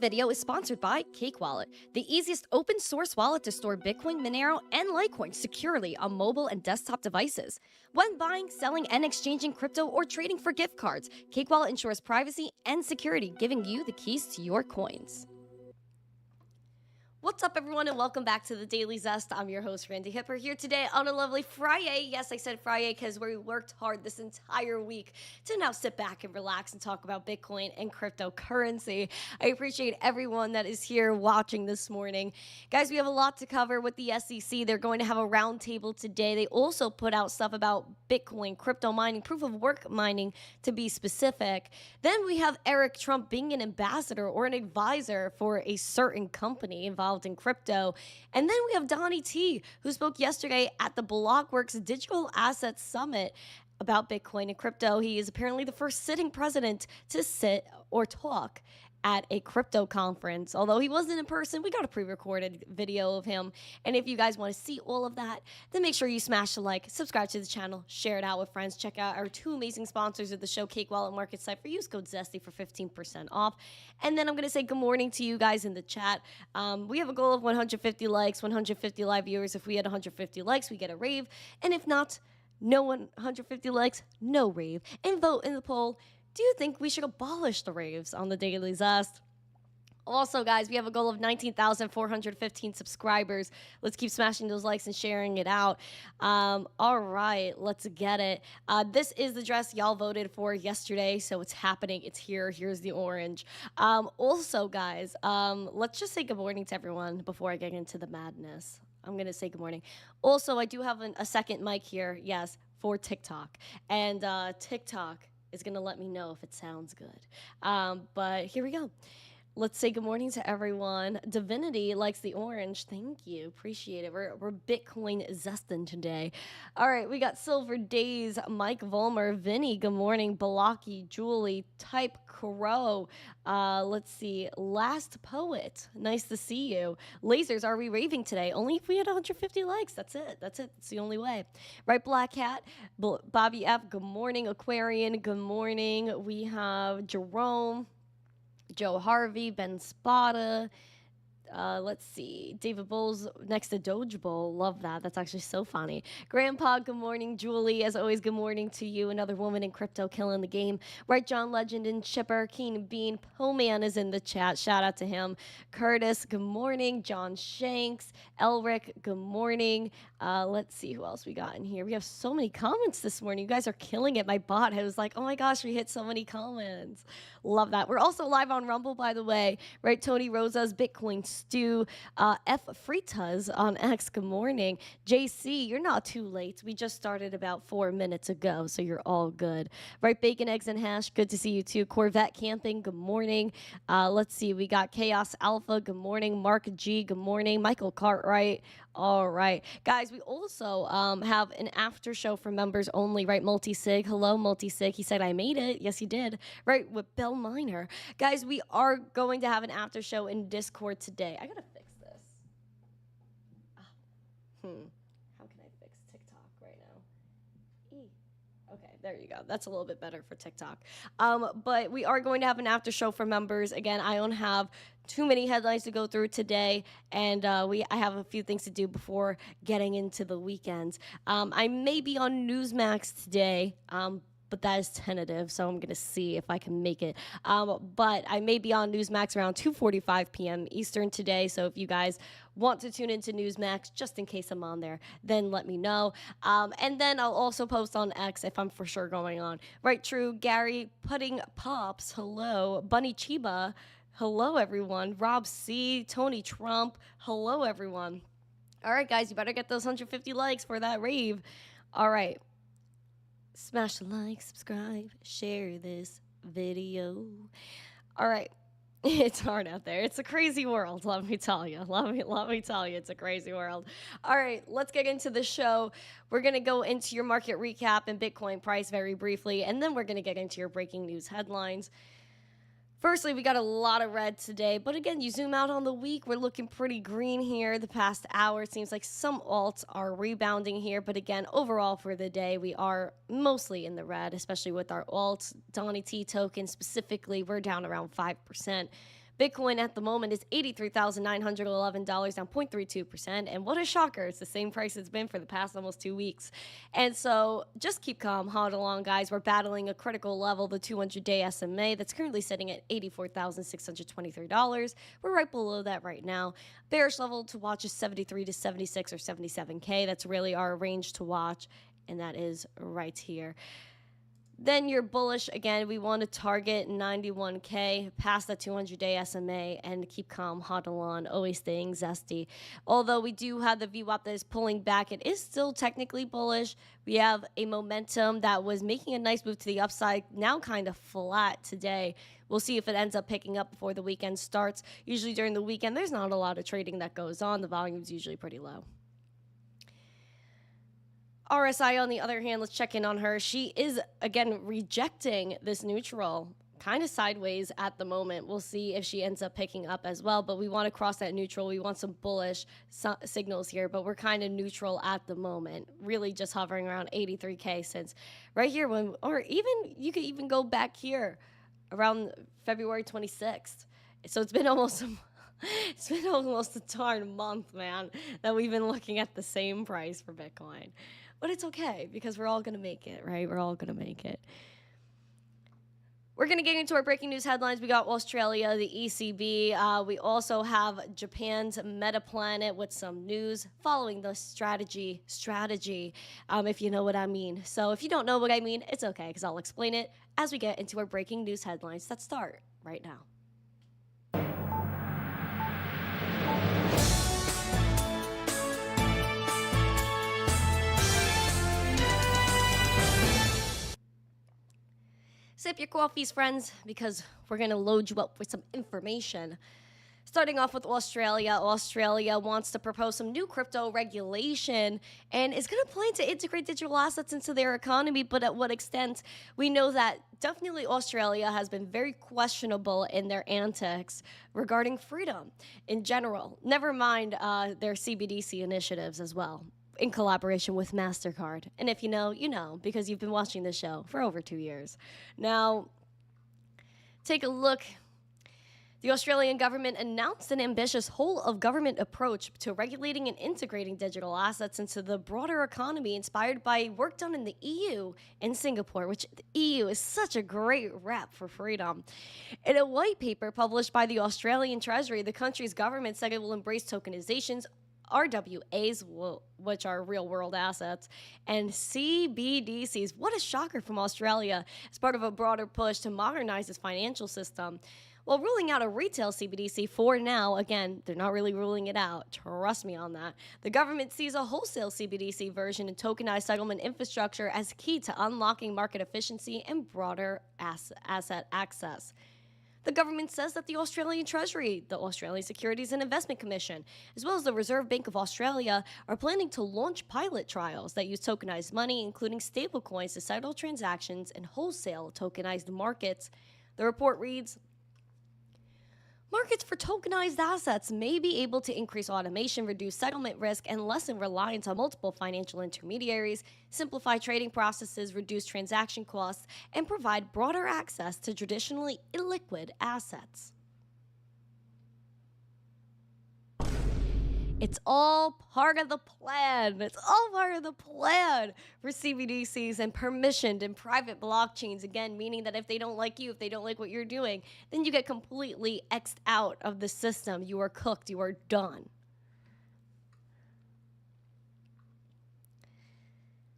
video is sponsored by Cake Wallet, the easiest open source wallet to store Bitcoin, Monero, and Litecoin securely on mobile and desktop devices. When buying, selling, and exchanging crypto or trading for gift cards, Cake Wallet ensures privacy and security, giving you the keys to your coins. What's up, everyone, and welcome back to the Daily Zest. I'm your host, Randi Hipper, here today on a lovely Friday. Yes, I said Friday because we worked hard this entire week to now sit back and relax and talk about Bitcoin and cryptocurrency. I appreciate everyone that is here watching this morning. Guys, we have a lot to cover with the SEC. They're going to have a roundtable today. They also put out stuff about Bitcoin, crypto mining, proof of work mining, to be specific. Then we have Eric Trump being an ambassador or an advisor for a certain company involved in crypto. And then we have Donnie T, who spoke yesterday at the Blockworks Digital Assets Summit about Bitcoin and crypto. He is apparently the first sitting president to sit or talk at a crypto conference. Although he wasn't in person, we got a pre-recorded video of him. And if you guys want to see all of that, then make sure you smash the like, subscribe to the channel, share it out with friends. Check out our two amazing sponsors of the show, Cake Wallet and Market Cipher. Use code ZESTY for 15% off. And then I'm going to say good morning to you guys in the chat. We have a goal of 150 likes, 150 live viewers. If we had 150 likes, we get a rave. And if not, no 150 likes, no rave. And vote in the poll. Do you think we should abolish the raves on the Daily Zest? Also, guys, we have a goal of 19,415 subscribers. Let's keep smashing those likes and sharing it out. All right, let's get it. This is the dress y'all voted for yesterday, so it's happening. It's here. Here's the orange. Also, guys, let's just say good morning to everyone before I get into the madness. I'm going to say good morning. Also, I do have a second mic here, yes, for TikTok. And TikTok is going to let me know if it sounds good. But here we go. Let's say good morning to everyone. Divinity likes the orange. Thank you. Appreciate it. We're Bitcoin zesting today. All right, we got Silver Days, Mike Volmer, Vinny, good morning, Balaki, Julie, Type Crow. Let's see, Last Poet, nice to see you. Lasers, are we raving today? Only if we had 150 likes. That's it. That's it. It's the only way. Right, Black Hat, Bobby F, good morning. Aquarian, good morning. We have Jerome, Joe Harvey, Ben Spada, let's see, David Bowles next to Doge Bowl. Love that. That's actually so funny. Grandpa, good morning. Julie, as always, good morning to you. Another woman in crypto killing the game. Right, John Legend and Chipper, Keen Bean, Poman is in the chat. Shout out to him. Curtis, good morning. John Shanks, Elric, good morning. Let's see who else we got in here. We have so many comments this morning. You guys are killing it. My bot was like, oh my gosh, we hit so many comments. Love that. We're also live on Rumble, by the way. Right, Tony Rosa's Bitcoin Stew, F Fritas on X, good morning. JC, you're not too late. We just started about 4 minutes ago, so you're all good. Right, Bacon, Eggs, and Hash, good to see you too. Corvette Camping, good morning. Let's see, we got Chaos Alpha, good morning. Mark G, good morning. Michael Cartwright, all right. Guys, we also have an after show for members only, right? Multisig, hello, Multisig. He said I made it. Yes, he did. Right, with Bill Miner. Guys, we are going to have an after show in Discord today. I gotta fix this. How can I fix TikTok right now? Okay, there you go. That's a little bit better for TikTok. But we are going to have an after show for members. Again, I don't have too many headlines to go through today, and I have a few things to do before getting into the weekends. I may be on Newsmax today, but that is tentative, so I'm going to see if I can make it. But I may be on Newsmax around 2:45 p.m. Eastern today, so if you guys want to tune into Newsmax, just in case I'm on there, then let me know. And then I'll also post on X if I'm for sure going on. Right, True, Gary, Pudding Pops, hello. Bunny Chiba, hello, everyone. Rob C, Tony Trump, hello, everyone. All right, guys, you better get those 150 likes for that rave. All right. Smash the like, subscribe, share this video. All right. It's hard out there. It's a crazy world, let me tell you. Let me tell you, it's a crazy world. All right, let's get into the show. We're going to go into your market recap and Bitcoin price very briefly, and then we're going to get into your breaking news headlines. Firstly, we got a lot of red today, but again, you zoom out on the week, we're looking pretty green here. The past hour, it seems like some alts are rebounding here, but again, overall for the day, we are mostly in the red, especially with our alts. Donnie T token specifically, we're down around 5%. Bitcoin at the moment is $83,911, down 0.32%. And what a shocker. It's the same price it's been for the past almost 2 weeks. And so just keep calm, hold along, guys. We're battling a critical level, the 200-day SMA, that's currently sitting at $84,623. We're right below that right now. Bearish level to watch is 73 to 76 or 77K. That's really our range to watch, and that is right here. Then you're bullish again. We want to target 91K past the 200-day SMA and keep calm, huddle on, always staying zesty. Although we do have the VWAP that is pulling back, it is still technically bullish. We have a momentum that was making a nice move to the upside, now kind of flat today. We'll see if it ends up picking up before the weekend starts. Usually during the weekend, there's not a lot of trading that goes on. The volume's usually pretty low. RSI, on the other hand, let's check in on her. She is, again, rejecting this neutral, kind of sideways at the moment. We'll see if she ends up picking up as well, but we want to cross that neutral. We want some bullish signals here, but we're kind of neutral at the moment, really just hovering around 83K since right here, or even you could even go back here around February 26th. So it's been almost a darn month, man, that we've been looking at the same price for Bitcoin. But it's okay, because we're all going to make it, right? We're all going to make it. We're going to get into our breaking news headlines. We got Australia, the ECB. We also have Japan's Metaplanet with some news following the strategy, if you know what I mean. So if you don't know what I mean, it's okay, because I'll explain it as we get into our breaking news headlines that start right now. Sip your coffees, friends, because we're going to load you up with some information. Starting off with Australia. Australia wants to propose some new crypto regulation and is going to plan to integrate digital assets into their economy, but at what extent? We know that definitely Australia has been very questionable in their antics regarding freedom in general, never mind their CBDC initiatives as well, in collaboration with MasterCard. And if you know, you know, because you've been watching this show for over 2 years. Now, take a look. The Australian government announced an ambitious whole-of-government approach to regulating and integrating digital assets into the broader economy, inspired by work done in the EU and Singapore, which the EU is such a great rep for freedom. In a white paper published by the Australian Treasury, the country's government said it will embrace tokenizations, RWAs, which are real-world assets, and CBDCs. What a shocker from Australia as part of a broader push to modernize its financial system. While ruling out a retail CBDC for now, again, they're not really ruling it out. Trust me on that. The government sees a wholesale CBDC version and tokenized settlement infrastructure as key to unlocking market efficiency and broader asset access. The government says that the Australian Treasury, the Australian Securities and Investment Commission, as well as the Reserve Bank of Australia, are planning to launch pilot trials that use tokenized money, including stablecoins, to settle transactions in wholesale tokenized markets. The report reads, markets for tokenized assets may be able to increase automation, reduce settlement risk, and lessen reliance on multiple financial intermediaries, simplify trading processes, reduce transaction costs, and provide broader access to traditionally illiquid assets. It's all part of the plan. It's all part of the plan for CBDCs and permissioned and private blockchains. Again, meaning that if they don't like you, if they don't like what you're doing, then you get completely X'd out of the system. You are cooked. You are done.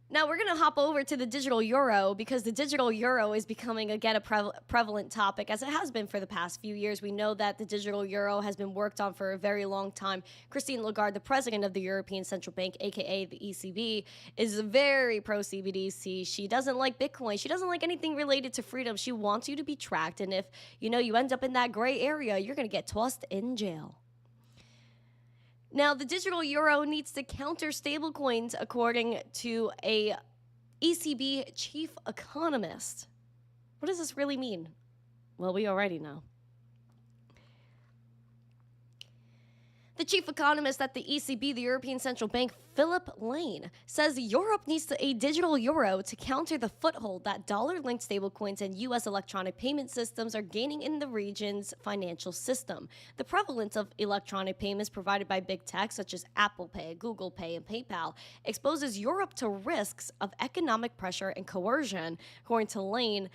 Now we're going to hop over to the digital euro, because the digital euro is becoming, again, a prevalent topic, as it has been for the past few years. We know that the digital euro has been worked on for a very long time. Christine Lagarde, the president of the European Central Bank, aka the ECB, is very pro-CBDC. She doesn't like Bitcoin. She doesn't like anything related to freedom. She wants you to be tracked, and if you end up in that gray area, you're going to get tossed in jail. Now, the digital euro needs to counter stablecoins, according to a ECB chief economist. What does this really mean? Well, we already know. The chief economist at the ECB, the European Central Bank, Philip Lane, says Europe needs a digital euro to counter the foothold that dollar-linked stablecoins and U.S. electronic payment systems are gaining in the region's financial system. The prevalence of electronic payments provided by big tech, such as Apple Pay, Google Pay, and PayPal, exposes Europe to risks of economic pressure and coercion, according to Lane.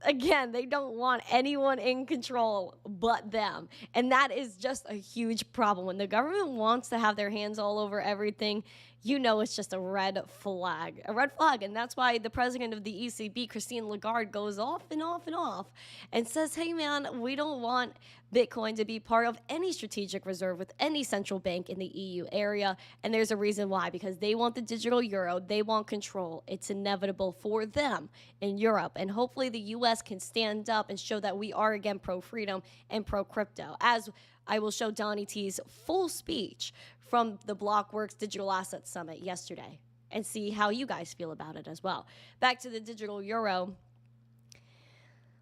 Again, they don't want anyone in control but them. And that is just a huge problem. When the government wants to have their hands all over everything, you know it's just a red flag. A red flag. And that's why the president of the ECB, Christine Lagarde, goes off and off and off and says, hey, man, we don't want Bitcoin to be part of any strategic reserve with any central bank in the EU area. And there's a reason why, because they want the digital euro. They want control. It's inevitable for them in Europe. And hopefully the US can stand up and show that we are, again, pro-freedom and pro-crypto. As I will show Donnie T's full speech from the Blockworks Digital Assets Summit yesterday and see how you guys feel about it as well. Back to the digital euro.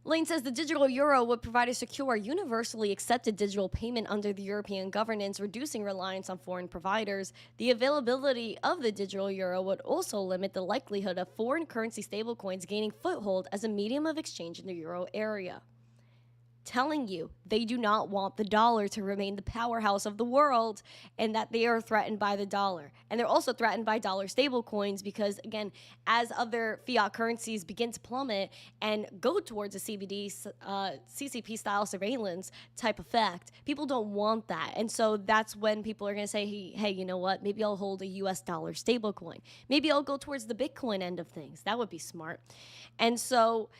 Lane says the digital euro would provide a secure, universally accepted digital payment under the European governance, reducing reliance on foreign providers. The availability of the digital euro would also limit the likelihood of foreign currency stablecoins gaining foothold as a medium of exchange in the euro area. Telling you they do not want the dollar to remain the powerhouse of the world and that they are threatened by the dollar. And they're also threatened by dollar stablecoins because, again, as other fiat currencies begin to plummet and go towards a CCP-style surveillance type effect, people don't want that. And so that's when people are going to say, hey, you know what? Maybe I'll hold a US dollar stablecoin. Maybe I'll go towards the Bitcoin end of things. That would be smart. And so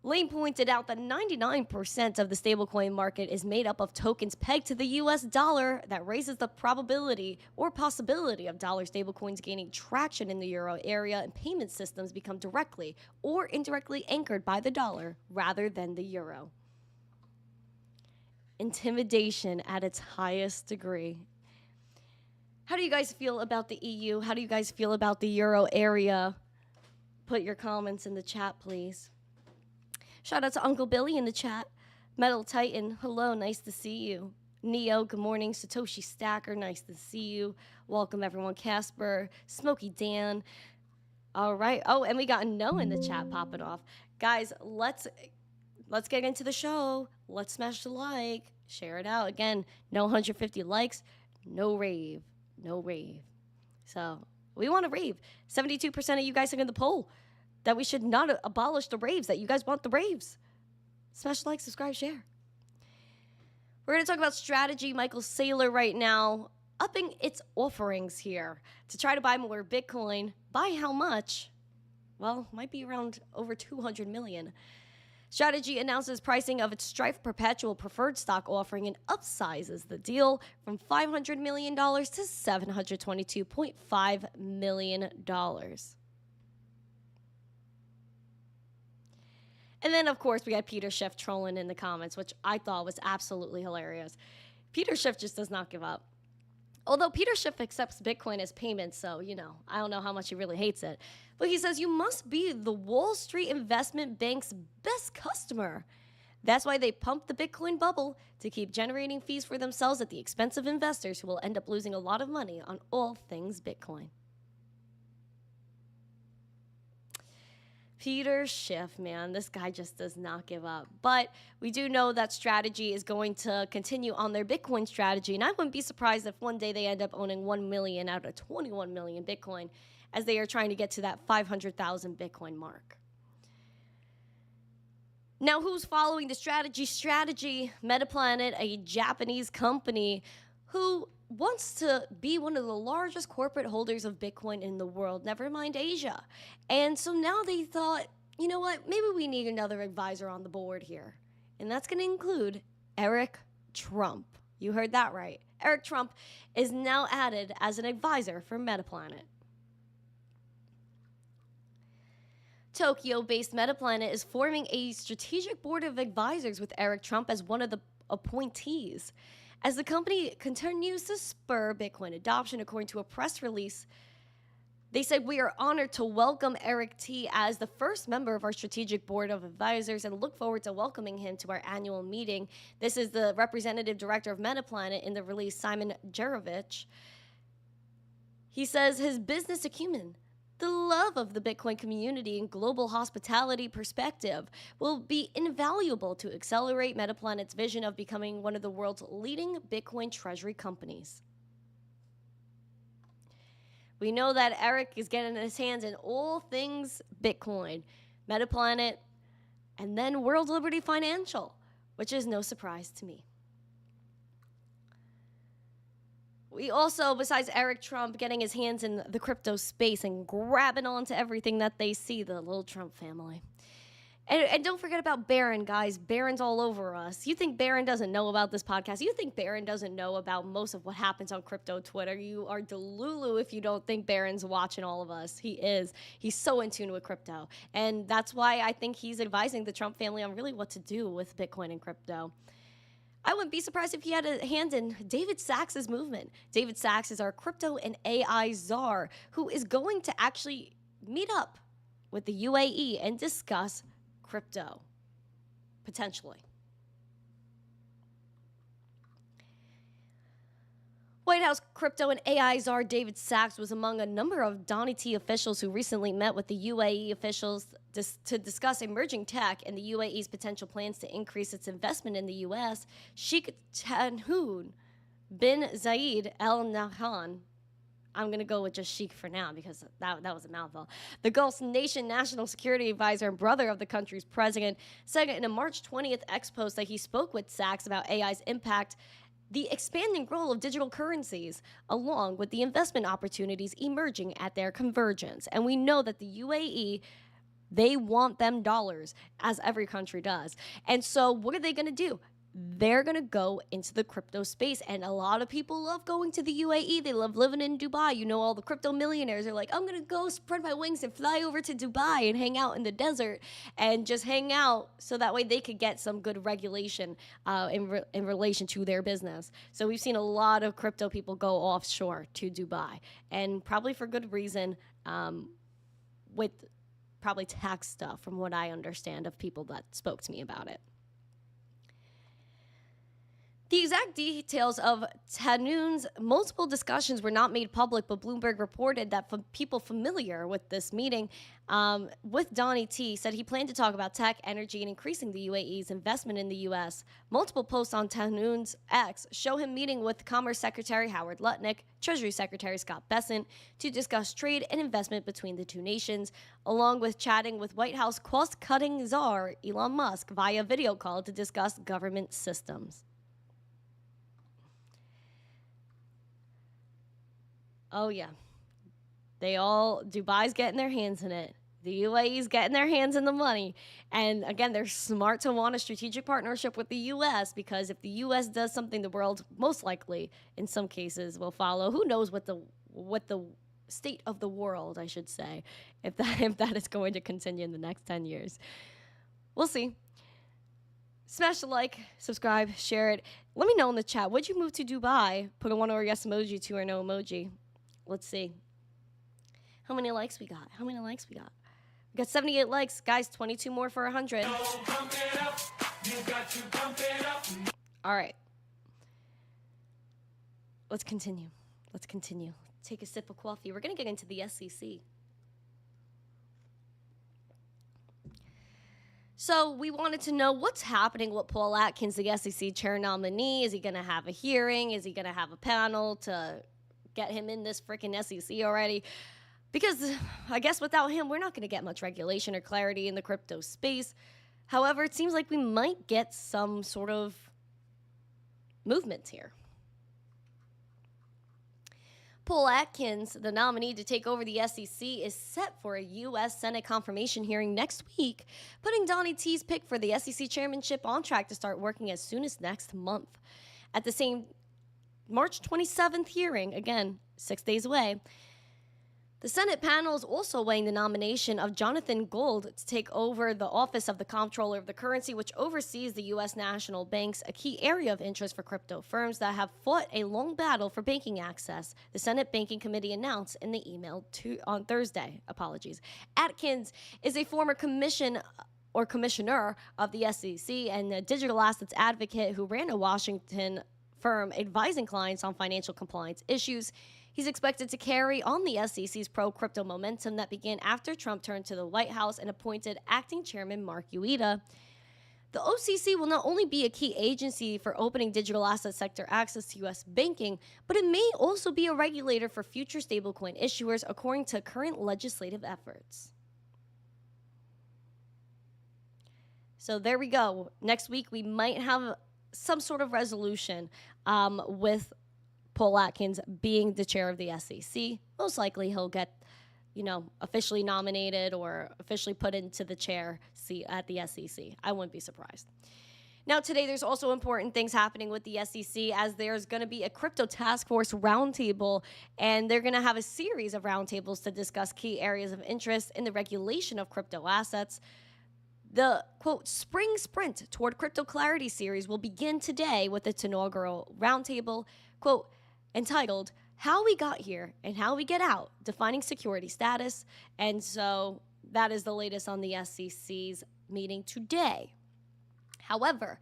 Lane pointed out that 99% of the stablecoin market is made up of tokens pegged to the US dollar. That raises the probability or possibility of dollar stablecoins gaining traction in the euro area, and payment systems become directly or indirectly anchored by the dollar rather than the euro. Intimidation at its highest degree. How do you guys feel about the EU? How do you guys feel about the euro area? Put your comments in the chat, please. Shout out to Uncle Billy in the chat. Metal Titan, hello, nice to see you. Neo, good morning. Satoshi Stacker, nice to see you. Welcome, everyone. Casper, Smokey Dan. All right. Oh, and we got a no in the chat popping off. Guys, let's get into the show. Let's smash the like. Share it out. Again, no 150 likes, no rave. No rave. So, we want a rave. 72% of you guys are in the poll that we should not abolish the raves, that you guys want the raves. Smash like, subscribe, share. We're going to talk about strategy. Michael Saylor right now upping its offerings here to try to buy more Bitcoin. Buy how much? Well, might be around over 200 million. Strategy announces pricing of its Strife perpetual preferred stock offering and upsizes the deal from $500 million to $722.5 million. And then, of course, we had Peter Schiff trolling in the comments, which I thought was absolutely hilarious. Peter Schiff just does not give up. Although Peter Schiff accepts Bitcoin as payment, so, you know, I don't know how much he really hates it. But he says, you must be the Wall Street Investment Bank's best customer. That's why they pump the Bitcoin bubble to keep generating fees for themselves at the expense of investors who will end up losing a lot of money on all things Bitcoin. Peter Schiff, man, this guy just does not give up. But we do know that strategy is going to continue on their Bitcoin strategy, and I wouldn't be surprised if one day they end up owning 1 million out of 21 million Bitcoin as they are trying to get to that 500,000 Bitcoin mark. Now, who's following the strategy? Metaplanet, a Japanese company who wants to be one of the largest corporate holders of Bitcoin in the world, never mind Asia. And so now they thought, you know what, maybe we need another advisor on the board here. And that's going to include Eric Trump. You heard that right. Eric Trump is now added as an advisor for Metaplanet. Tokyo-based Metaplanet is forming a strategic board of advisors with Eric Trump as one of the appointees, as the company continues to spur Bitcoin adoption. According to a press release, They said, "We are honored to welcome Eric T. as the first member of our strategic board of advisors and look forward to welcoming him to our annual meeting." This is the representative director of MetaPlanet in the release, Simon Jerovich. He says his business acumen, the love of the Bitcoin community and global hospitality perspective will be invaluable to accelerate MetaPlanet's vision of becoming one of the world's leading Bitcoin treasury companies. We know that Eric is getting his hands in all things Bitcoin, MetaPlanet, and then World Liberty Financial, which is no surprise to me. We also, besides Eric Trump getting his hands in the crypto space and grabbing onto everything that they see, the little Trump family. And don't forget about Barron, guys. Barron's all over us. You think Barron doesn't know about this podcast? You think Barron doesn't know about most of what happens on crypto Twitter? You are delulu if you don't think Barron's watching all of us. He is. He's so in tune with crypto. And that's why I think he's advising the Trump family on really what to do with Bitcoin and crypto. I wouldn't be surprised if he had a hand in David Sachs' movement. David Sachs is our crypto and AI czar who is going to actually meet up with the UAE and discuss crypto, potentially. White House crypto and AI czar David Sachs was among a number of Donny T officials who recently met with the UAE officials to discuss emerging tech and the UAE's potential plans to increase its investment in the U.S. Sheikh Tahnoon bin Zayed Al Nahyan, I'm going to go with just Sheikh for now because that was a mouthful, the Gulf nation national security advisor and brother of the country's president, said in a March 20th X post that he spoke with Sachs about AI's impact, the expanding role of digital currencies, along with the investment opportunities emerging at their convergence. And we know that the UAE, they want them dollars, as every country does. And so what are they going to do? They're going to go into the crypto space. And a lot of people love going to the UAE. They love living in Dubai. You know, all the crypto millionaires are like, I'm going to go spread my wings and fly over to Dubai and hang out in the desert and just hang out so that way they could get some good regulation in relation to their business. So we've seen a lot of crypto people go offshore to Dubai, and probably for good reason, with probably tax stuff from what I understand of people that spoke to me about it. The exact details of Tahnoon's multiple discussions were not made public, but Bloomberg reported that people familiar with this meeting with Donny T said he planned to talk about tech, energy, and increasing the UAE's investment in the U.S. Multiple posts on Tahnoon's X show him meeting with Commerce Secretary Howard Lutnick, Treasury Secretary Scott Bessent to discuss trade and investment between the two nations, along with chatting with White House cost-cutting czar Elon Musk via video call to discuss government systems. Oh, yeah. Dubai's getting their hands in it. The UAE's getting their hands in the money. And again, they're smart to want a strategic partnership with the U.S. because if the U.S. does something, the world most likely, in some cases, will follow. Who knows what the state of the world, I should say, if that is going to continue in the next 10 years. We'll see. Smash the like, subscribe, share it. Let me know in the chat. Would you move to Dubai? Put a one or yes emoji, two or no emoji. Let's see. How many likes we got? We got 78 likes. Guys, 22 more for 100. All right. Let's continue. Take a sip of coffee. We're going to get into the SEC. So we wanted to know what's happening with Paul Atkins, the SEC chair nominee. Is he going to have a hearing? Is he going to have a panel to get him in this freaking SEC already? Because I guess without him, we're not going to get much regulation or clarity in the crypto space. However, it seems like we might get some sort of movement here. Paul Atkins, the nominee to take over the SEC, is set for a U.S. Senate confirmation hearing next week, putting Donny T's pick for the SEC chairmanship on track to start working as soon as next month. At the same March 27th hearing, again, 6 days away, The Senate panel is also weighing the nomination of Jonathan Gold to take over the office of the Comptroller of the Currency, which oversees the U.S. national banks, a key area of interest for crypto firms that have fought a long battle for banking access, the Senate Banking Committee announced in the email on Thursday. Atkins is a former commissioner of the SEC and a digital assets advocate who ran a Washington firm advising clients on financial compliance issues. He's expected to carry on the SEC's pro-crypto momentum that began after Trump turned to the White House and appointed acting chairman Mark Ueda. The OCC will not only be a key agency for opening digital asset sector access to U.S. banking, but it may also be a regulator for future stablecoin issuers, according to current legislative efforts. So there we go. Next week, we might have some sort of resolution with Paul Atkins being the chair of the SEC. Most likely he'll get, officially nominated or officially put into the chair seat at the SEC. I wouldn't be surprised. Now, today, there's also important things happening with the SEC, as there's going to be a crypto task force roundtable, and they're going to have a series of roundtables to discuss key areas of interest in the regulation of crypto assets. The, quote, spring sprint toward crypto clarity series will begin today with its inaugural roundtable, quote, entitled How We Got Here and How We Get Out, Defining Security Status. And so that is the latest on the SEC's meeting today. However,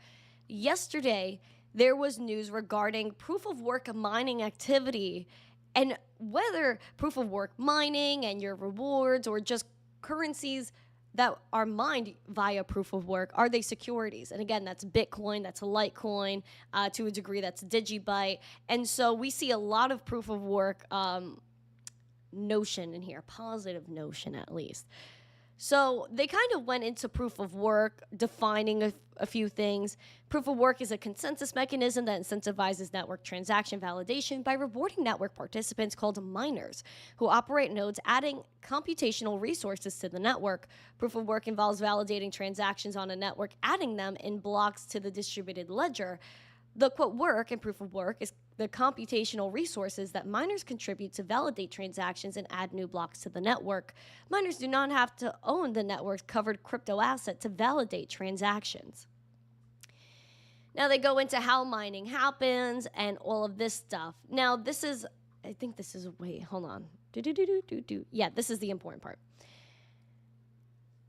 yesterday there was news regarding proof of work mining activity and whether proof of work mining and your rewards or just currencies that are mined via proof of work, are they securities? And again, that's Bitcoin, that's Litecoin, to a degree that's Digibyte. And so we see a lot of proof of work notion in here, positive notion at least. So they kind of went into proof of work, defining a few things. Proof of work is a consensus mechanism that incentivizes network transaction validation by rewarding network participants called miners who operate nodes, adding computational resources to the network. Proof of work involves validating transactions on a network, adding them in blocks to the distributed ledger. The, quote, work in proof of work is the computational resources that miners contribute to validate transactions and add new blocks to the network. Miners do not have to own the network's covered crypto asset to validate transactions. Now they go into how mining happens and all of this stuff. Now this is, wait, hold on. Yeah, this is the important part.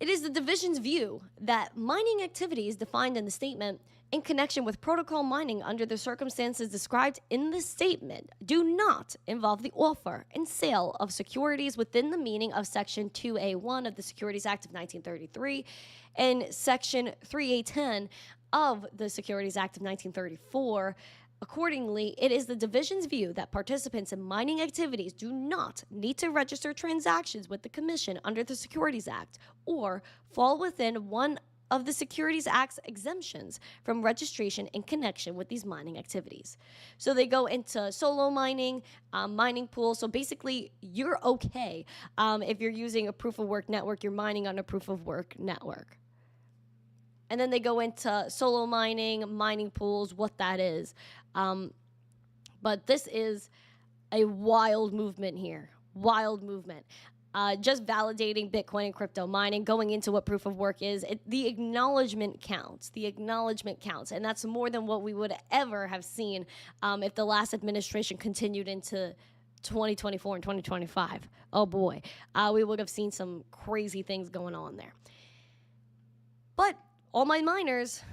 It is the division's view that mining activities defined in the statement in connection with protocol mining under the circumstances described in the statement do not involve the offer and sale of securities within the meaning of Section 2A1 of the Securities Act of 1933 and Section 3A10 of the Securities Act of 1934. Accordingly, it is the division's view that participants in mining activities do not need to register transactions with the Commission under the Securities Act or fall within one of the Securities Act's exemptions from registration in connection with these mining activities. So they go into solo mining, mining pools. So basically, you're okay if you're using a proof of work network, you're mining on a proof of work network. And then they go into solo mining, mining pools, what that is. But this is a wild movement here, wild movement. Just validating Bitcoin and crypto mining, going into what proof of work is, the acknowledgement counts. The acknowledgement counts. And that's more than what we would ever have seen if the last administration continued into 2024 and 2025. Oh boy, we would have seen some crazy things going on there. But all my miners,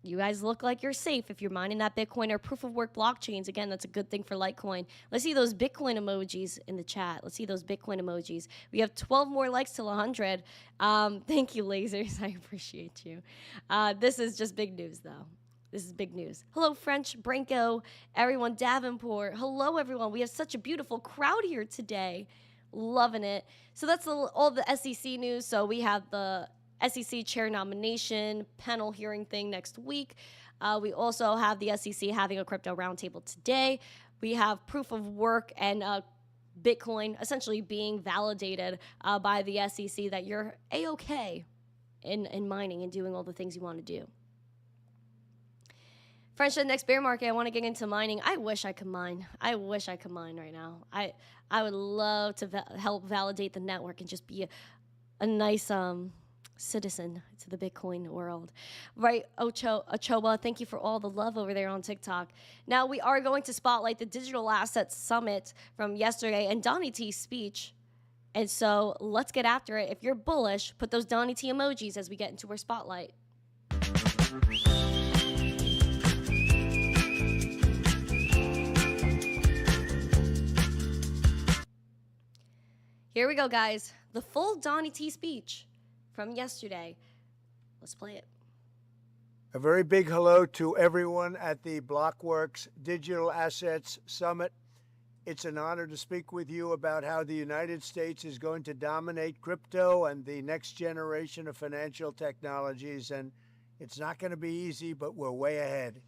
you guys look like you're safe if you're mining that Bitcoin or proof of work blockchains. Again, that's a good thing for Litecoin. Let's see those Bitcoin emojis in the chat. Let's see those Bitcoin emojis. We have 12 more likes till 100. Thank you, lasers. I appreciate you. This is just big news, though. This is big news. Hello, French, Branko, everyone, Davenport. Hello, everyone. We have such a beautiful crowd here today. Loving it. So that's all the SEC news. So we have the SEC chair nomination panel hearing thing next week. We also have the SEC having a crypto roundtable today. We have proof of work and Bitcoin essentially being validated by the SEC that you're A-okay in mining and doing all the things you want to do. French, the next bear market, I want to get into mining. I wish I could mine. I wish I could mine right now. I would love to help validate the network and just be a nice citizen to the Bitcoin world. Right, Ochoa, thank you for all the love over there on TikTok. Now, we are going to spotlight the Digital Assets Summit from yesterday and Donnie T's speech. And so let's get after it. If you're bullish, put those Donnie T emojis as we get into our spotlight. Here we go, guys. The full Donnie T speech from yesterday. Let's play it. A very big hello to everyone at the Blockworks Digital Assets Summit. It's an honor to speak with you about how the United States is going to dominate crypto and the next generation of financial technologies. And it's not going to be easy, but we're way ahead.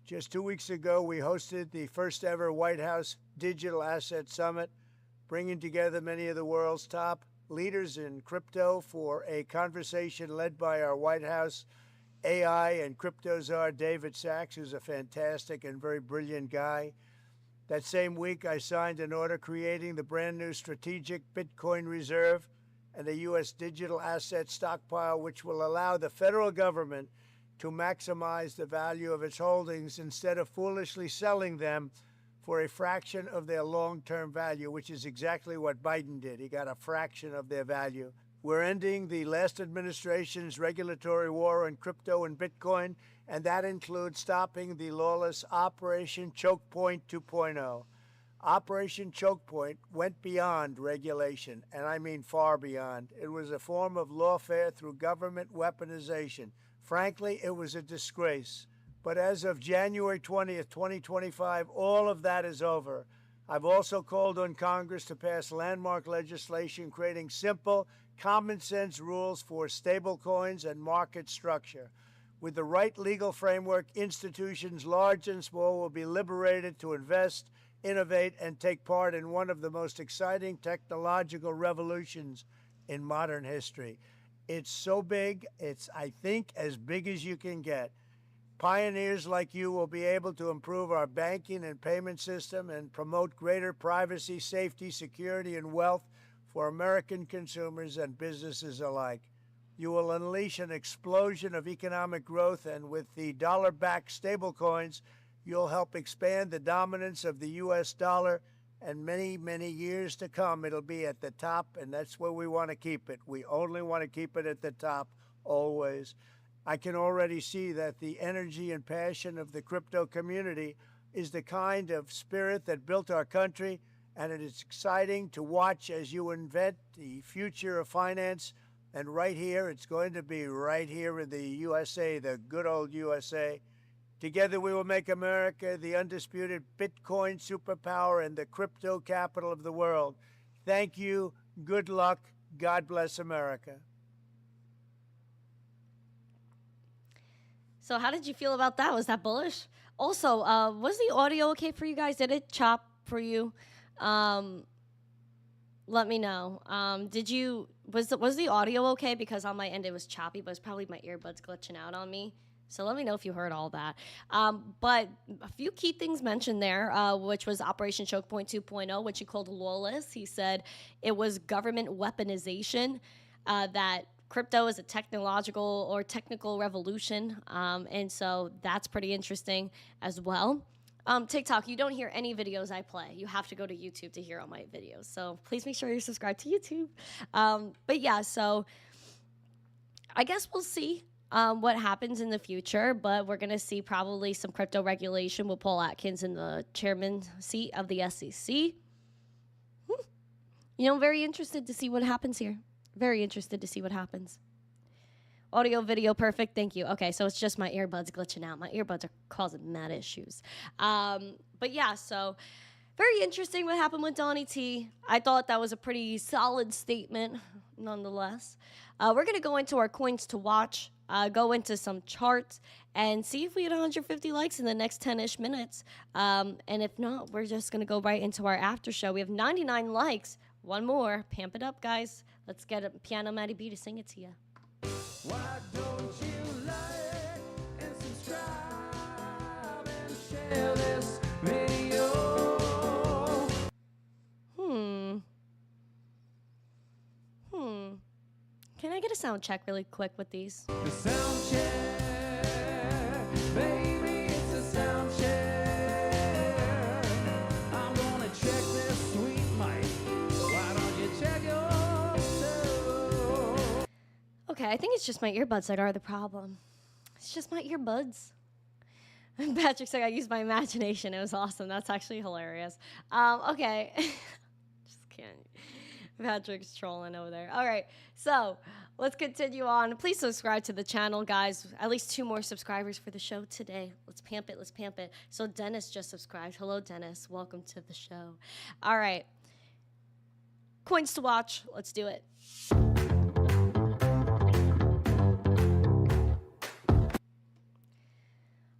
Just 2 weeks ago, we hosted the first ever White House Digital Asset Summit, bringing together many of the world's top leaders in crypto for a conversation led by our White House AI and crypto czar, David Sachs, who's a fantastic and very brilliant guy. That same week, I signed an order creating the brand new strategic Bitcoin reserve and a U.S. digital asset stockpile, which will allow the federal government to maximize the value of its holdings instead of foolishly selling them for a fraction of their long-term value, which is exactly what Biden did. He got a fraction of their value. We're ending the last administration's regulatory war on crypto and Bitcoin, and that includes stopping the lawless Operation Choke Point 2.0. Operation Choke Point went beyond regulation, and I mean far beyond. It was a form of lawfare through government weaponization. Frankly, it was a disgrace. But as of January 20th, 2025, all of that is over. I've also called on Congress to pass landmark legislation creating simple, common-sense rules for stablecoins and market structure. With the right legal framework, institutions large and small will be liberated to invest, innovate, and take part in one of the most exciting technological revolutions in modern history. It's so big, it's, I think, as big as you can get. Pioneers like you will be able to improve our banking and payment system and promote greater privacy, safety, security, and wealth for American consumers and businesses alike. You will unleash an explosion of economic growth, and with the dollar-backed stablecoins, you'll help expand the dominance of the U.S. dollar, and many, many years to come, it'll be at the top, and that's where we want to keep it. We only want to keep it at the top, always. I can already see that the energy and passion of the crypto community is the kind of spirit that built our country, and it is exciting to watch as you invent the future of finance. And right here, it's going to be right here in the USA, the good old USA. Together we will make America the undisputed Bitcoin superpower and the crypto capital of the world. Thank you. Good luck. God bless America. So how did you feel about that? Was that bullish? Also, was the audio okay for you guys? Did it chop for you? Let me know. Was the audio okay? Because on my end it was choppy, but it's probably my earbuds glitching out on me. So let me know if you heard all that. But a few key things mentioned there, which was Operation Choke Point 2.0, which he called lawless. He said it was government weaponization, that crypto is a technical revolution. And so that's pretty interesting as well. TikTok, you don't hear any videos I play. You have to go to YouTube to hear all my videos. So please make sure you're subscribed to YouTube. But yeah, so I guess we'll see what happens in the future. But we're going to see probably some crypto regulation with Paul Atkins in the chairman seat of the SEC. You know, I'm very interested to see what happens here. Very interested to see what happens. Audio, video, perfect. Thank you. Okay, so it's just my earbuds glitching out. My earbuds are causing mad issues. But yeah, so very interesting what happened with Donnie T. I thought that was a pretty solid statement, nonetheless. We're going to go into our coins to watch, go into some charts, and see if we get 150 likes in the next 10-ish minutes. And if not, we're just going to go right into our after show. We have 99 likes. One more. Pamp it up, guys. Let's get a Piano Matty B to sing it to you. Why don't you like and subscribe? Can I get a sound check really quick with these? The sound check, baby, it's a sound check. I'm gonna check this sweet mic. Why don't you check yourself? Okay, I think it's just my earbuds that are the problem. It's just my earbuds. Patrick said I used my imagination. It was awesome. That's actually hilarious. Okay. Just can't. Patrick's trolling over there. All right, so let's continue on. Please subscribe to the channel, guys. At least 2 more subscribers for the show today. Let's pamp it. Let's pamp it. So Dennis just subscribed. Hello, Dennis. Welcome to the show. All right. Coins to watch. Let's do it.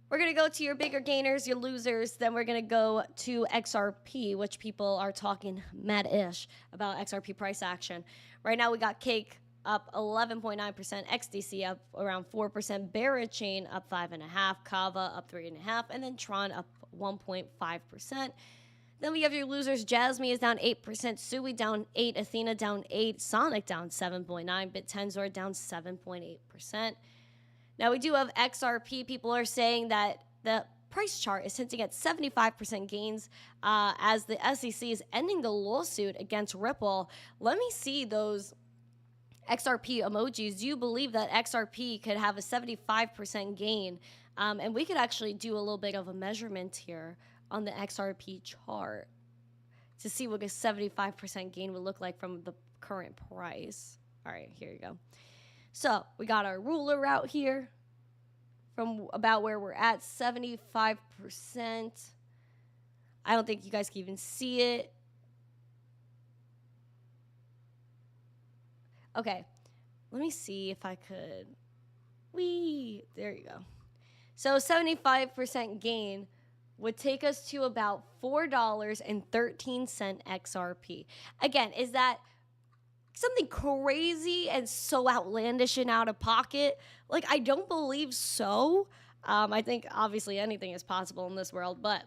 We're going to go to your bigger gainers, your losers. Then we're going to go to XRP, which people are talking mad-ish about XRP price action. Right now, we got Cake up 11.9%, XDC up around 4%, Barachain up 5.5%, Kava up 3.5%, and then Tron up 1.5%. Then we have your losers. Jasmine is down 8%, Sui down 8%, Athena down 8%, Sonic down 7.9%, BitTensor down 7.8%. Now, we do have XRP. People are saying that the price chart is hinting at 75% gains as the SEC is ending the lawsuit against Ripple. Let me see those XRP emojis. Do you believe that XRP could have a 75% gain? And we could actually do a little bit of a measurement here on the XRP chart to see what a 75% gain would look like from the current price. All right, here you go. So we got our ruler out here from about where we're at, 75%. I don't think you guys can even see it. Okay, let me see if I could. There you go. So 75% gain would take us to about $4.13 XRP. Again, is that something crazy and so outlandish and out of pocket? Like, I don't believe so. I think obviously anything is possible in this world, but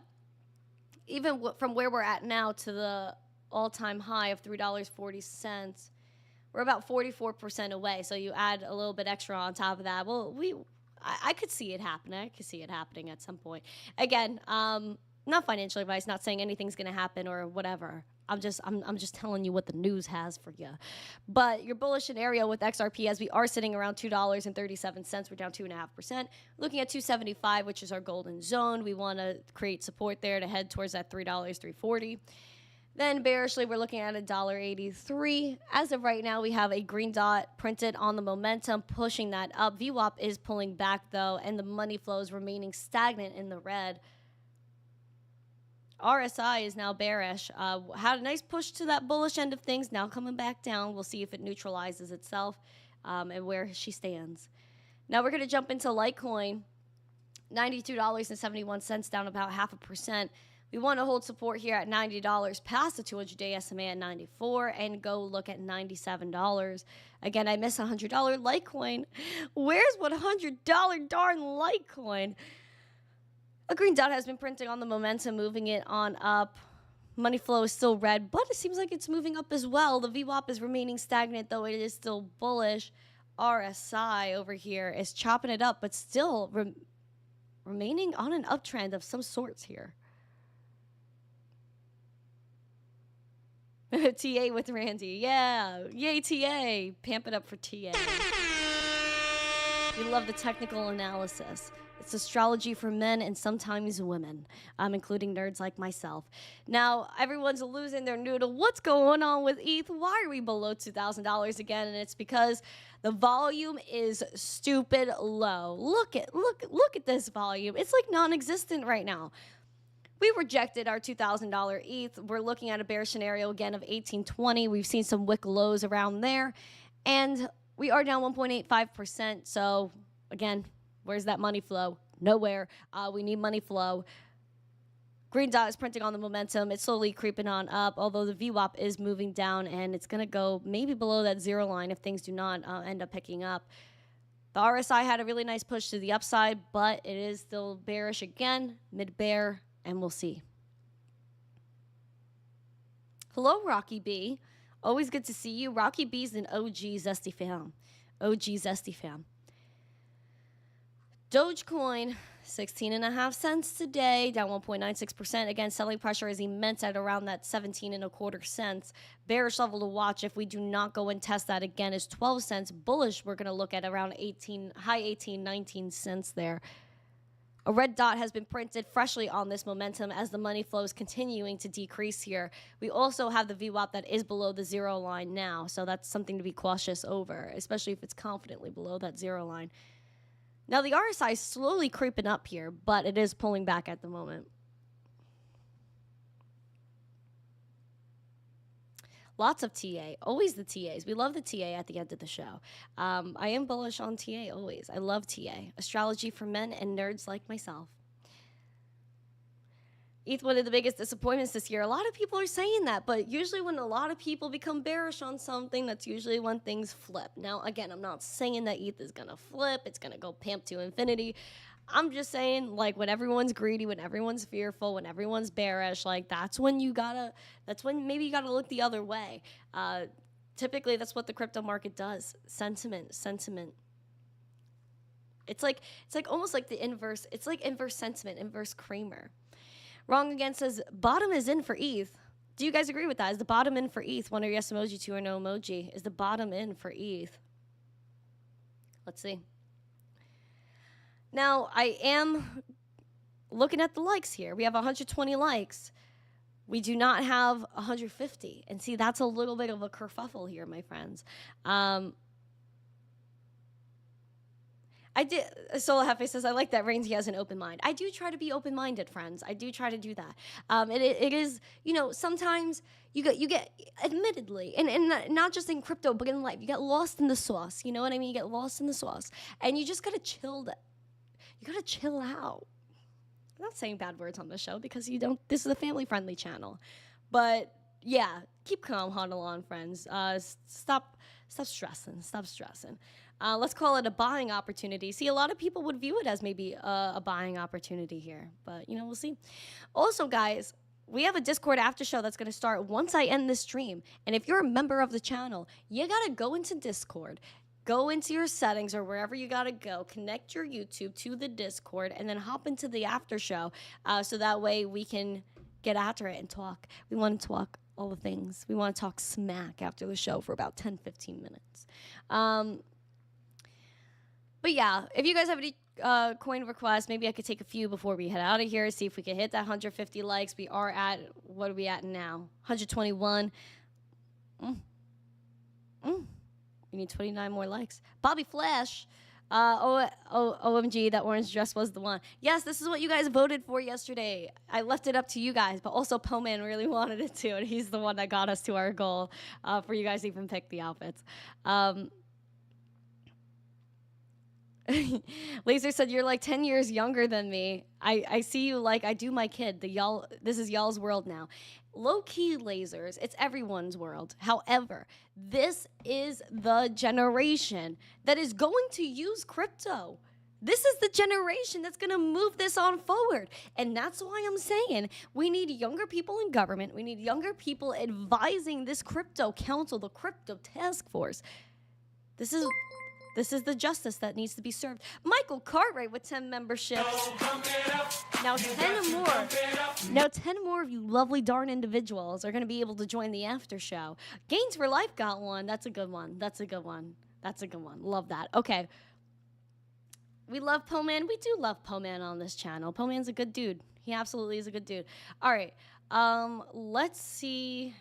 even from where we're at now to the all-time high of $3.40, we're about 44% away. So you add a little bit extra on top of that. Well, I could see it happening. I could see it happening at some point. Again, not financial advice, not saying anything's going to happen or whatever. I'm just telling you what the news has for you. But your bullish scenario with XRP, as we are sitting around $2.37, we're down 2.5%. Looking at 275, which is our golden zone. We want to create support there to head towards that $3.40. Then bearishly, we're looking at $1.83. As of right now, we have a green dot printed on the momentum, pushing that up. VWAP is pulling back, though, and the money flow is remaining stagnant in the red. RSI is now bearish. Had a nice push to that bullish end of things, now coming back down. We'll see if it neutralizes itself and where she stands. Now we're going to jump into Litecoin. $92.71, down about 0.5%. We want to hold support here at $90, past the 200-day SMA at $94, and go look at $97. Again, I miss $100 Litecoin. Where's $100 darn Litecoin? A green dot has been printing on the momentum, moving it on up. Money flow is still red, but it seems like it's moving up as well. The VWAP is remaining stagnant, though it is still bullish. RSI over here is chopping it up, but still remaining on an uptrend of some sorts here. TA with Randy. Yeah. Yay, TA. Pamp it up for TA. We love the technical analysis. It's astrology for men and sometimes women, including nerds like myself. Now, everyone's losing their noodle. What's going on with ETH? Why are we below $2,000 again? And it's because the volume is stupid low. Look at this volume. It's like non-existent right now. We rejected our $2,000 ETH. We're looking at a bear scenario again of 1820. We've seen some wick lows around there. And we are down 1.85%. So, again, where's that money flow? Nowhere. We need money flow. Green dot is printing on the momentum. It's slowly creeping on up, although the VWAP is moving down, and it's going to go maybe below that zero line if things do not end up picking up. The RSI had a really nice push to the upside, but it is still bearish again, mid-bear, and we'll see. Hello, Rocky B. Always good to see you. Rocky B's an OG Zesty fam. OG Zesty fam. Dogecoin, 16.5 cents today, down 1.96%. Again, selling pressure is immense at around that 17.25 cents. Bearish level to watch if we do not go and test that again is 12 cents. Bullish, we're going to look at around high 18, 19 cents there. A red dot has been printed freshly on this momentum as the money flow is continuing to decrease here. We also have the VWAP that is below the zero line now, so that's something to be cautious over, especially if it's confidently below that zero line. Now, the RSI is slowly creeping up here, but it is pulling back at the moment. Lots of TA. Always the TAs. We love the TA at the end of the show. I am bullish on TA always. I love TA. Astrology for men and nerds like myself. ETH, one of the biggest disappointments this year. A lot of people are saying that, but usually when a lot of people become bearish on something, that's usually when things flip. Now, again, I'm not saying that ETH is going to flip. It's going to go pimp to infinity. I'm just saying, like, when everyone's greedy, when everyone's fearful, when everyone's bearish, like, that's when maybe you gotta look the other way. Typically, that's what the crypto market does. Sentiment. It's almost like the inverse. It's like inverse sentiment, inverse Kramer. Wrong Again says, bottom is in for ETH. Do you guys agree with that? Is the bottom in for ETH? One or yes emoji, two or no emoji. Is the bottom in for ETH? Let's see. Now, I am looking at the likes here. We have 120 likes. We do not have 150. And see, that's a little bit of a kerfuffle here, my friends. Sola Hefe says, I like that Randy has an open mind. I do try to be open-minded, friends. I do try to do that. It is, sometimes you get admittedly, and not just in crypto, but in life, you get lost in the sauce. You know what I mean? You get lost in the sauce. And you just got to chill. You got to chill out. I'm not saying bad words on the show because this is a family-friendly channel. But, yeah, keep calm, huddle on, friends. Stop stressing. Stop stressing. Let's call it a buying opportunity. See, a lot of people would view it as maybe a buying opportunity here, but we'll see. Also, guys, we have a Discord after show that's going to start once I end this stream. And if you're a member of the channel, you got to go into Discord, go into your settings or wherever you got to go, connect your YouTube to the Discord, and then hop into the after show so that way we can get after it and talk. We want to talk all the things. We want to talk smack after the show for about 10, 15 minutes. But yeah, if you guys have any coin requests, maybe I could take a few before we head out of here, see if we can hit that 150 likes. We are at, what are we at now? 121. We need 29 more likes. Bobby Flash, OMG, that orange dress was the one. Yes, this is what you guys voted for yesterday. I left it up to you guys, but also Poman really wanted it too, and he's the one that got us to our goal for you guys to even pick the outfits. Laser said, you're like 10 years younger than me. I see you like I do my kid. This is y'all's world now. Low-key, Lasers, it's everyone's world. However, this is the generation that is going to use crypto. This is the generation that's going to move this on forward. And that's why I'm saying we need younger people in government. We need younger people advising this crypto council, the crypto task force. This is the justice that needs to be served. Michael Cartwright with 10 memberships. Now 10 more of you lovely darn individuals are going to be able to join the after show. Gains for Life got one. That's a good one. Love that. Okay. We love Poman. We do love Poman on this channel. Poman's a good dude. He absolutely is a good dude. All right. Let's see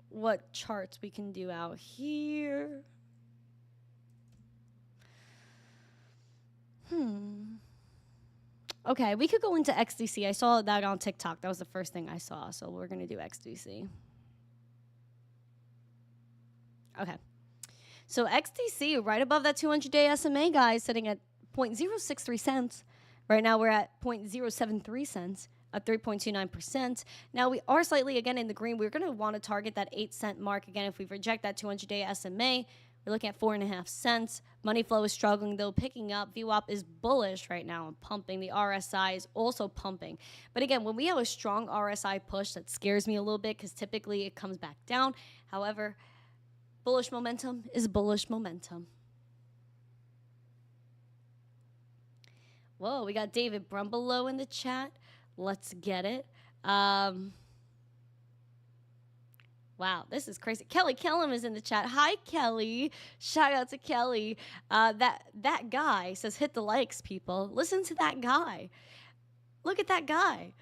what charts we can do out here. Okay, we could go into XDC. I saw that on TikTok. That was the first thing I saw, so we're going to do XDC. Okay. So XDC, right above that 200-day SMA, guys, sitting at 0.063 cents. Right now, we're at 0.073 cents, at 3.29%. Now, we are slightly, again, in the green. We're going to want to target that 8-cent mark. Again, if we reject that 200-day SMA, We're looking at 4.5 cents. Money flow is struggling, though, picking up. VWAP is bullish right now and pumping. The RSI is also pumping. But again, when we have a strong RSI push, that scares me a little bit because typically it comes back down. However, bullish momentum is bullish momentum. Whoa, we got David Brumbelow in the chat. Let's get it. Wow, this is crazy. Kelly Kellum is in the chat. Hi, Kelly. Shout out to Kelly. That guy says, hit the likes, people. Listen to that guy. Look at that guy.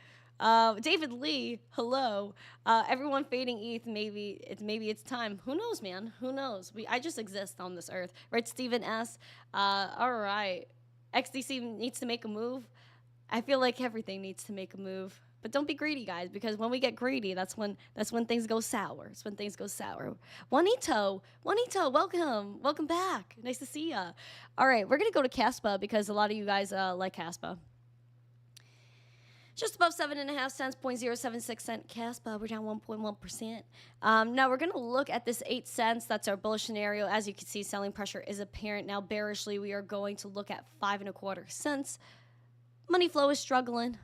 David Lee, hello. Everyone fading ETH. Maybe it's time. Who knows, man? Who knows? I just exist on this earth, right? Stephen S. All right. XDC needs to make a move. I feel like everything needs to make a move. But don't be greedy, guys, because when we get greedy, that's when things go sour. It's when things go sour. Juanito, welcome back. Nice to see ya. All right, we're gonna go to Caspa because a lot of you guys like Caspa. Just above 7.5 cents, 0.076 cent Caspa. We're down 1.1%. Now we're gonna look at this 8 cents. That's our bullish scenario. As you can see, selling pressure is apparent. Now bearishly, we are going to look at 5.25 cents. Money flow is struggling.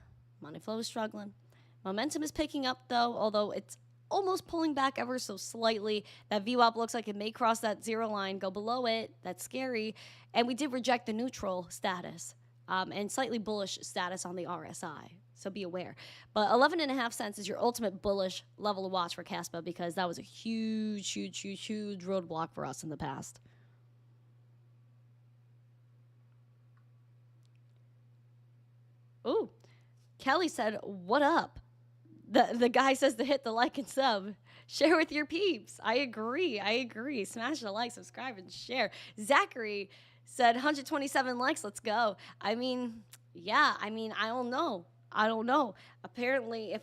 Momentum is picking up, though, although it's almost pulling back ever so slightly. That VWAP looks like it may cross that zero line, go below it. That's scary. And we did reject the neutral status and slightly bullish status on the RSI. So be aware. But 11.5 cents is your ultimate bullish level to watch for Caspa because that was a huge roadblock for us in the past. Ooh. Kelly said, what up? The guy says to hit the like and sub. Share with your peeps. I agree. Smash the like, subscribe, and share. Zachary said 127 likes. Let's go. I don't know. Apparently, if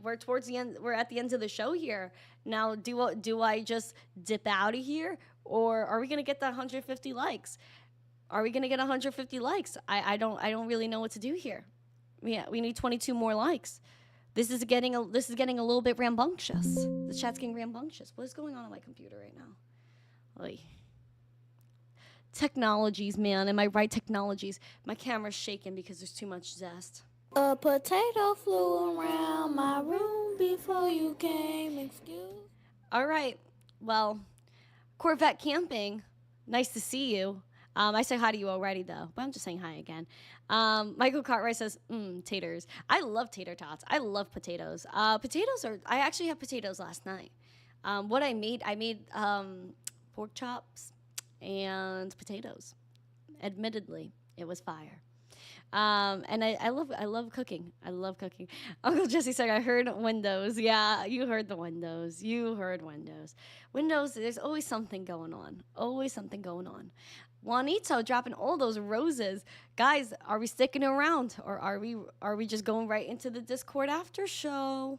we're towards the end, we're at the end of the show here. Now, do I just dip out of here, or are we gonna get that 150 likes? Are we gonna get 150 likes? I don't really know what to do here. Yeah, we need 22 more likes. This is getting a little bit rambunctious. The chat's getting rambunctious. What is going on my computer right now? Oy. Technologies, man. Am I right? Technologies. My camera's shaking because there's too much zest. A potato flew around my room before you came. Excuse. All right. Well, Corvette Camping. Nice to see you. I said hi to you already, though, but I'm just saying hi again. Michael Cartwright says, taters. I love tater tots. I love potatoes. I actually had potatoes last night. What I made pork chops and potatoes. Admittedly, it was fire. And I love cooking. I love cooking. Uncle Jesse said, I heard Windows. Yeah, you heard the Windows. Windows, there's always something going on. Juanito dropping all those roses. Guys, are we sticking around or are we just going right into the Discord after show?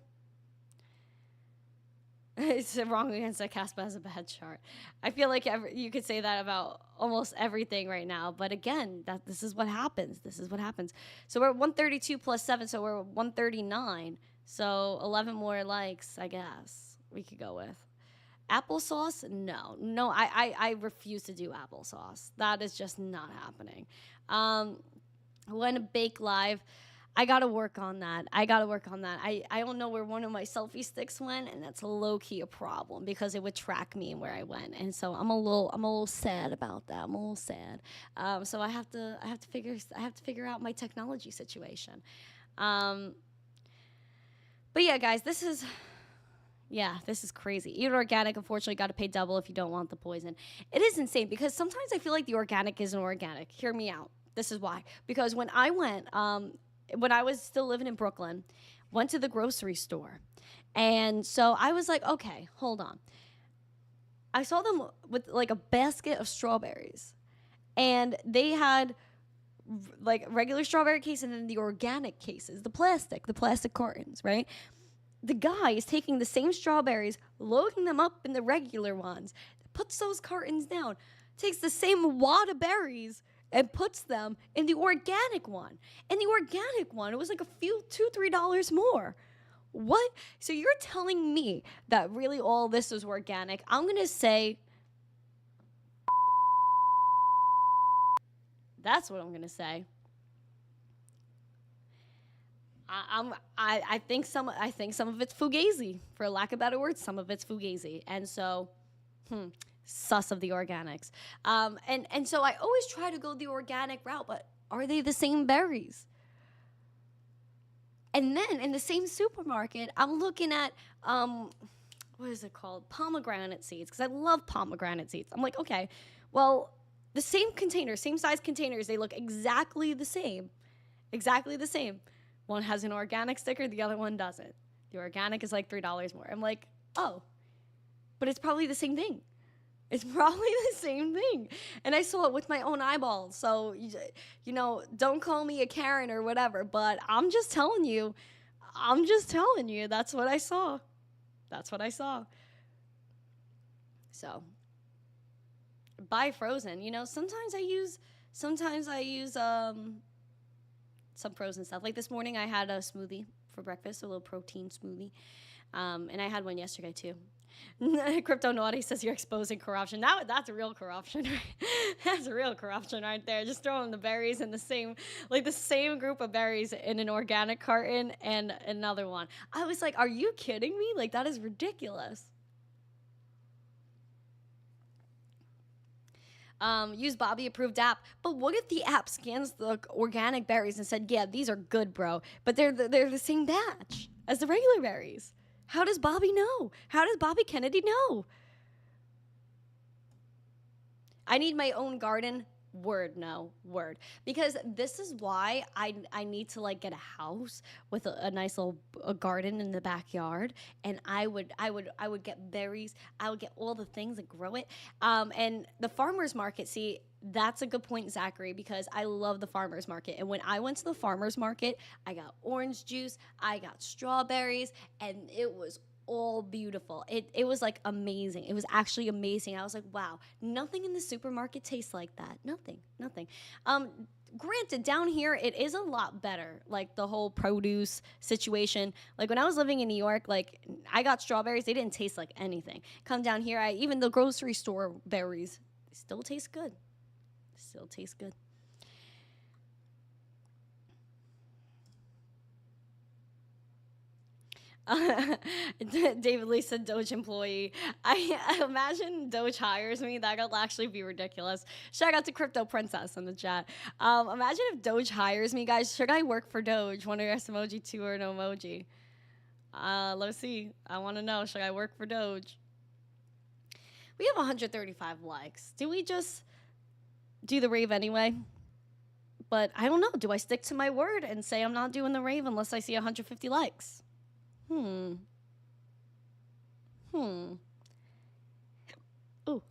It's wrong against that Caspa has a bad chart. I feel like you could say that about almost everything right now. But again, this is what happens. So we're at 132 plus 7, so we're 139. So 11 more likes, I guess, we could go with. Applesauce? No, I refuse to do applesauce. That is just not happening. When to bake live, I gotta work on that. I don't know where one of my selfie sticks went, and that's low-key a problem because it would track me and where I went, and so I'm a little sad about that. So I have to figure out my technology situation. But yeah, guys, this is crazy. Eat organic, unfortunately, got to pay double if you don't want the poison. It is insane because sometimes I feel like the organic isn't organic. Hear me out. This is why. Because when I went, when I was still living in Brooklyn, went to the grocery store. And so I was like, okay, hold on. I saw them with like a basket of strawberries. And they had like regular strawberry case and then the organic cases, the plastic cartons, right? The guy is taking the same strawberries, loading them up in the regular ones, puts those cartons down, takes the same wad of berries and puts them in the organic one. And the organic one, it was like $2-3 more. What? So you're telling me that really all this is organic? I'm going to say That's what I'm gonna say. I think some of it's fugazi, for lack of better words. Some of it's fugazi, and so, sus of the organics. And so I always try to go the organic route, but are they the same berries? And then in the same supermarket, I'm looking at what is it called? Pomegranate seeds, because I love pomegranate seeds. I'm like, okay, well, the same containers, same size containers, they look exactly the same. Exactly the same. One has an organic sticker, the other one doesn't. The organic is like $3 more. I'm like, oh, but it's probably the same thing. It's probably the same thing. And I saw it with my own eyeballs. So, you know, don't call me a Karen or whatever, but I'm just telling you, that's what I saw. That's what I saw. So, buy frozen. You know, sometimes I use some frozen stuff. Like this morning I had a smoothie for breakfast, a little protein smoothie. And I had one yesterday too. Crypto Naughty says you're exposing corruption. That's real corruption. That's real corruption right there. Just throwing the berries in the same group of berries in an organic carton and another one. I was like, are you kidding me? Like, that is ridiculous. Use Bobby approved app. But what if the app scans the organic berries and said, yeah, these are good, bro, but they're the same batch as the regular berries? How does Bobby know? How does Bobby Kennedy know? I need my own garden. Word. Because this is why I need to like get a house with a nice little garden in the backyard, and I would get berries. I would get all the things and grow it. And the farmer's market, see, that's a good point, Zachary, because I love the farmer's market. And when I went to the farmer's market, I got orange juice, I got strawberries, and it was all beautiful. It was like amazing. It was actually amazing. I was like, wow, nothing in the supermarket tastes like that. Nothing. Granted, down here, it is a lot better, like the whole produce situation. Like when I was living in New York, like I got strawberries. They didn't taste like anything. Come down here, even the grocery store berries, they still taste good. David Lee said Doge employee. I imagine Doge hires me. That'll actually be ridiculous. Shout out to Crypto Princess in the chat. Imagine if Doge hires me, guys. Should I work for Doge? One yes emoji, two or no emoji. Let's see. I want to know. Should I work for Doge? We have 135 likes. Do we just do the rave anyway? But I don't know. Do I stick to my word and say I'm not doing the rave unless I see 150 likes? Ooh,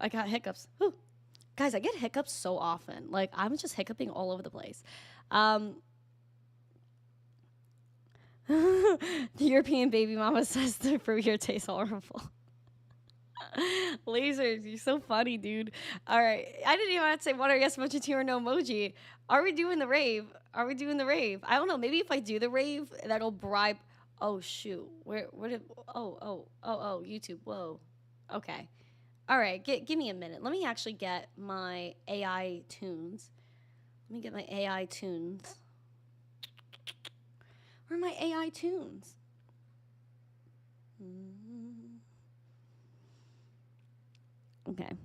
I got hiccups. Ooh. Guys, I get hiccups so often. Like, I'm just hiccuping all over the place. The European baby mama says the fruit here tastes horrible. Lasers, you're so funny, dude. All right. I didn't even have to say what are yes emoji, two or no emoji. Are we doing the rave? I don't know. Maybe if I do the rave, that'll bribe... Oh, shoot. Where did... Oh, YouTube. Whoa. Okay. All right. Give me a minute. Let me actually get my AI tunes. Where are my AI tunes? Okay.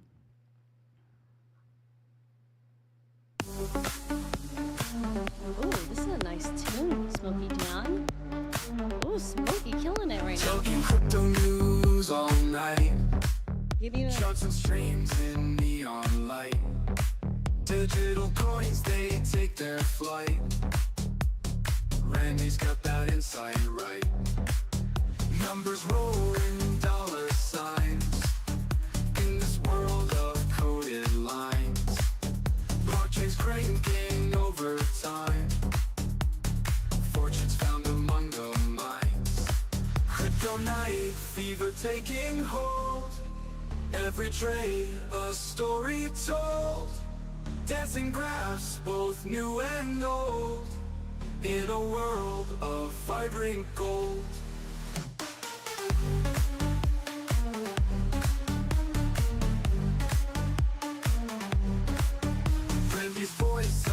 Oh, this is a nice tune, Smokey Dion. Oh, Smokey killing it right now. Talking crypto news all night. Give me Charts and streams in neon light. Digital coins, they take their flight. Randy's got that insight right. Numbers rolling, dollar signs. In this world of coded lines. Blockchains cranking over time. Fortunes found among the mines. Crypto night, fever taking hold. Every trade, a story told. Dancing graphs, both new and old. In a world of vibrant gold. Randy's voice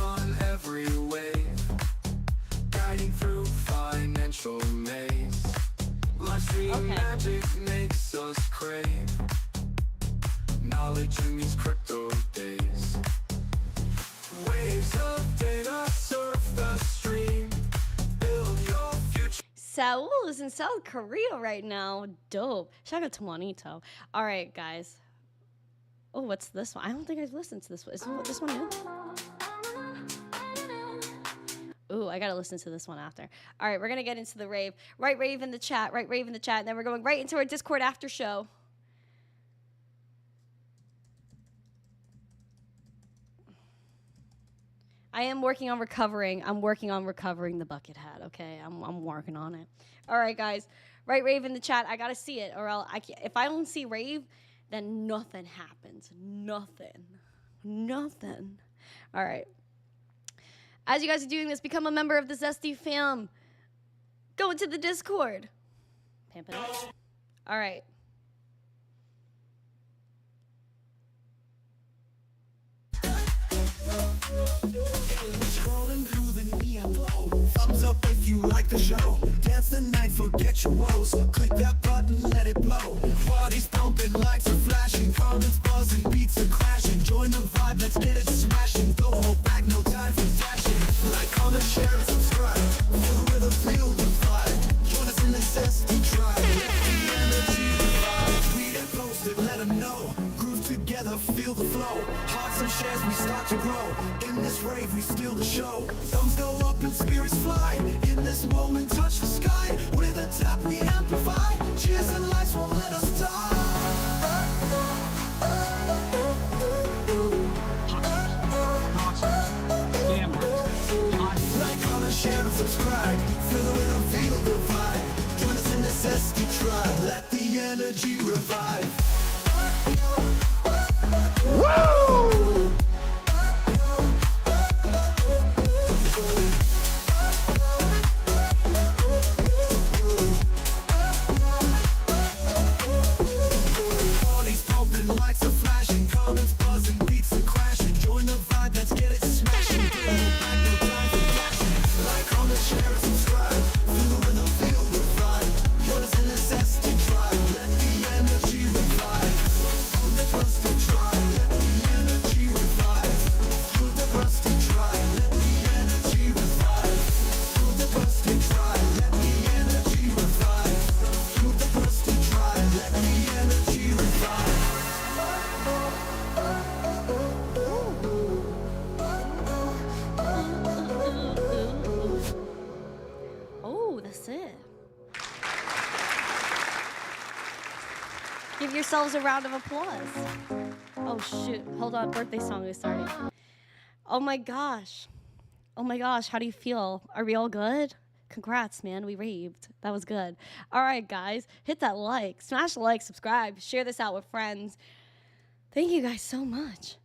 knowledge in these crypto days. Waves of data surf the stream. Build your future. Saul is in South Korea right now. Dope. Shout out to Juanito. All right, guys. Oh, what's this one? I don't think I've listened to this one. Is this one new? Ooh, I gotta listen to this one after. All right, we're gonna get into the rave. Write rave in the chat. Write rave in the chat. And then we're going right into our Discord after show. I am working on recovering. I'm working on recovering the bucket hat. Okay, I'm working on it. All right, guys. Write rave in the chat. I gotta see it, or else if I don't see rave, then nothing happens. Nothing. All right. As you guys are doing this, become a member of the Zesty fam. Go into the Discord. Pamp it up. All right. Scrolling through the neon glow. Thumbs up if you like the show. Dance the night, forget your woes. Click that button, let it blow. Parties pumping, lights are flashing, comments buzzing, beats are crashing. Join the vibe, let's get it smashing. Don't hold back, no time for dashing. Like, comment, share, and subscribe. Feel the rhythm, feel the vibe. Join us in the zesty tribe. Let the energy revive. Tweet and post it, let them know. Groove together, feel the flow. Hearts and shares, we start to grow. In this rave, we steal the show. Thumbs go up and spirits fly. In this moment, touch the sky. With a tap, we amplify. Cheers and lights won't let us die. Like, comment, share, and subscribe. Feel the rhythm, feel the vibe. Join us in the zesty tribe. Let the energy revive. Woo! Parties pumping, lights are flashing, comments buzzing, beats are crashing. Join the vibe, let's get it smashing. Don't hold back, no time for flashing. Like, comment, share, and subscribe. Feel the rhythm, feel the vibe. Join us in the zesty tribe. Let the energy revive. Through the rusty tribe, let the energy revive. Through the rusty tribe, let the energy revive. Through the rusty tribe, let the energy revive. Through the rusty tribe, let the energy revive. Oh, that's it. Give yourselves a round of applause. Oh, shoot. Hold on. Birthday song is starting. Oh, my gosh. Oh, my gosh. How do you feel? Are we all good? Congrats, man. We raved. That was good. All right, guys. Hit that like. Smash the like, subscribe. Share this out with friends. Thank you guys so much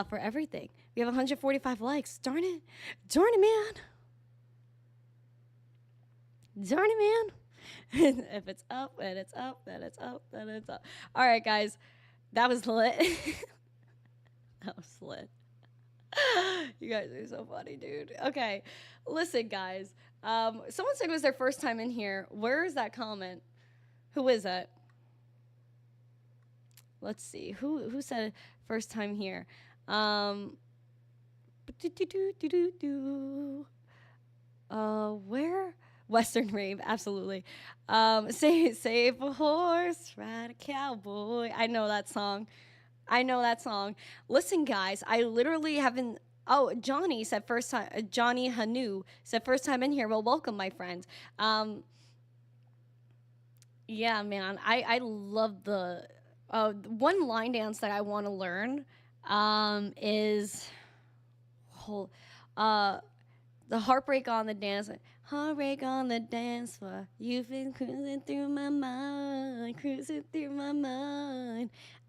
for everything. We have 145 likes. Darn it. Darn it, man. Darn it, man. If it's up, then it's up, then it's up, then it's up. All right, guys. That was lit. That was lit. You guys are so funny, dude. Okay. Listen, guys. Someone said it was their first time in here. Where is that comment? Who is it? Let's see. Who said first time here? Where? Western Rave, absolutely. Save a horse, ride a cowboy. I know that song. Listen, guys, I literally haven't. Oh, Johnny said first time. Johnny Hanu said first time in here. Well, welcome, my friend. Yeah, man, I love the one line dance that I want to learn. Is the heartbreak on the dance. Heartbreak on the dance floor. You've been cruising through my mind.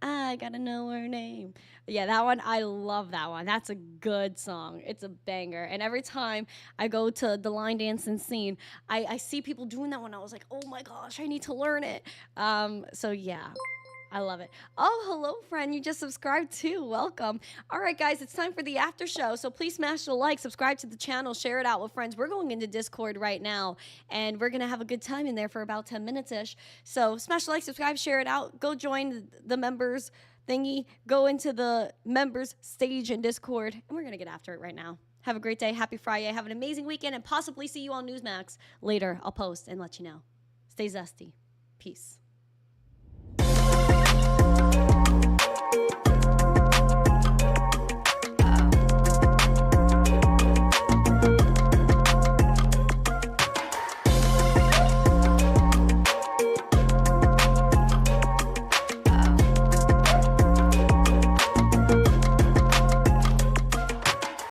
I gotta know her name. Yeah, that one, I love that one. That's a good song. It's a banger. And every time I go to the line dancing scene, I see people doing that one. I was like, oh my gosh, I need to learn it. So yeah. I love it. Oh, hello, friend. You just subscribed too. Welcome. All right, guys, it's time for the after show. So please smash the like, subscribe to the channel, share it out with friends. We're going into Discord right now, and we're going to have a good time in there for about 10 minutes-ish. So smash the like, subscribe, share it out. Go join the members thingy. Go into the members stage in Discord, and we're going to get after it right now. Have a great day. Happy Friday. Have an amazing weekend, and possibly see you on Newsmax later. I'll post and let you know. Stay zesty. Peace.